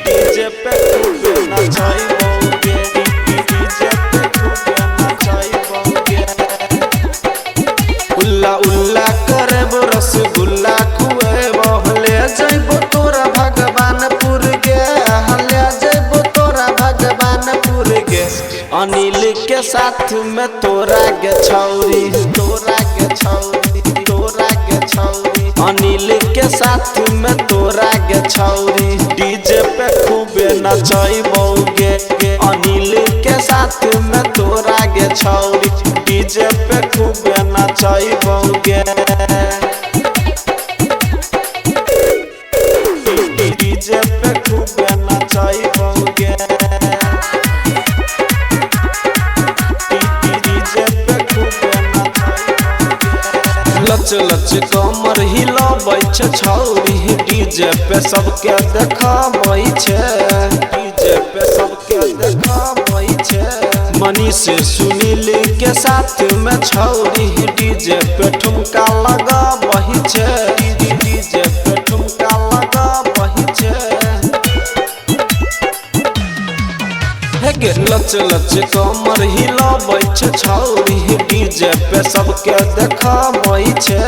DJ पे खूबे नचाइबोगे, DJ पे खूबे नचाइबोगे। उल्ला उल्ला करबो रसगुल्ला खुएबो, ले जइबो तोरा भगवानपुर गे, ले जइबो तोरा भगवानपुर गे। अनिल के साथ में तोरा गे छौरी, तोरा गे छौरी, तोरा गे छौरी। अनिल के साथ में तोरा गे छौरी, डीजे पे खूबे नचाइबोगे। अनिल के साथ में तोरा गे छौरी, डीजे पे खूबे नचाइबोगे। डीजे पे खूबे नचाइबोगे, डीजे पे खूबे नचाइबोगे। लच लच कमर हिलाबै छै छौरी, डीजे पे सबके देखाबै छै, डीजे पे सबके देखाबै छै। मनीष सुनील के साथ में छौरी, डीजे पे ठुमका लगाबै छै, डीजे पे ठुमका लगाबै छै। लच लच कमर हिलाबै छै छौरी, डीजे पे सबके देखाबै छै।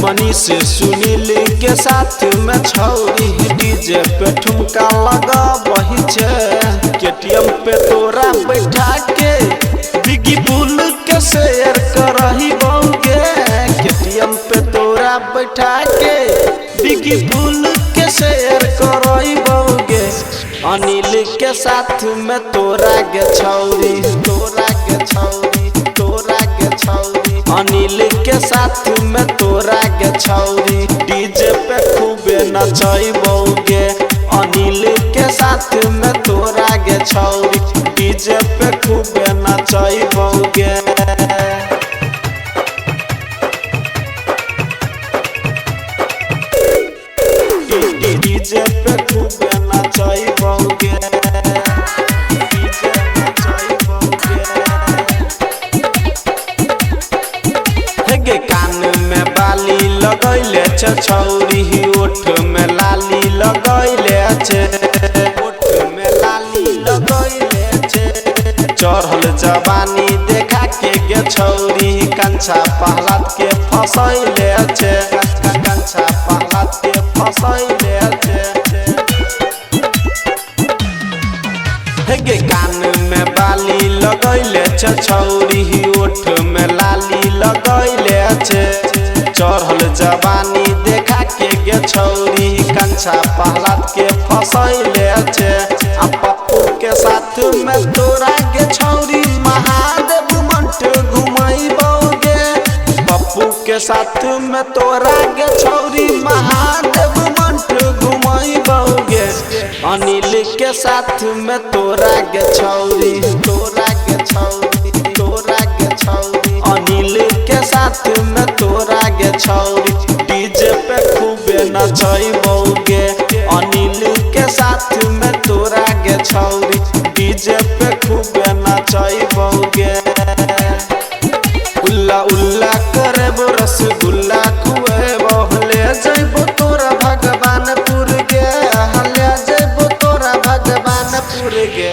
मनीष सुनील के साथ में छौरी, डीजे पे ठुमका लगाबै छै। केटीएम पे तोरा बैठा के बिगी बुल के शेयर करहिबोगे, केटीएम पे तोरा बैठा के बिगी बुल के शेयर करहिबोगे। अनिल के साथ में तोरा गे छौरी, तोरा गे छौरी, तोरा गे छौरी। अनिल के साथ में तोरा गे छौरी, डीजे पे खूबे नचाइबोगे। अनिल के साथ में तोरा गे छौरी, डीजे पे खूबे नचाइबोगे। डीजे पे खूबे नचाइबोगे, डीजे नचाइबोगे। हेगे कान में बाली लगैले छै छौरी, ओठ में लाली लगैले छै, ओठ में लाली लगैले छै। चढ़ल जवानी देखा के गे छौरी, कंछा पहलत के फसैले छै, कंछा पहलत के फसैले छै। हेगे कान में बाली लगैले छै छौरी, ओठ में लाली लगैले छै। चढ़ल जवानी देखा के गे छौरी, कंछा पहलत के फसैले छै। आ पप्पू के साथ में तोरा गे छौरी, महादेव मंट घुमाइबोगे। पप्पू के साथ में तोरा गे छौरी, महादेव मंट घुमाइबोगे। अनिल के साथ में तोरा गे छौरी, तोरा गे छौरी, तोरा गे छौरी। अनिल के साथ में तोरा गे छौरी, डीजे पे खूबे नचाइबोगे। अनिल के साथ में तोरा गे छौरी, डीजे पे खूबे नचाइबोगे। उल्ला उल्ला करबो रसगुल्ला खुएबो, ले जइबो तोरा भगवानपुर गे, ले जइबो तोरा भगवानपुर गे।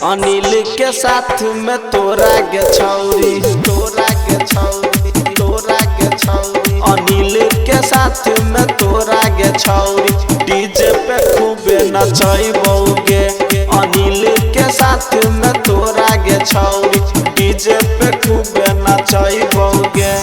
अनिल के साथ में तोरा गे छौरी, तोरा गे छौरी, तोरा गे छौरी। अनिल के साथ में तोरा गे छौरी, डीजे पे खूबे नचाइबोगे। अनिल के साथ में तोरा गे छौरी, डीजे पे खूबे नचाइबोगे।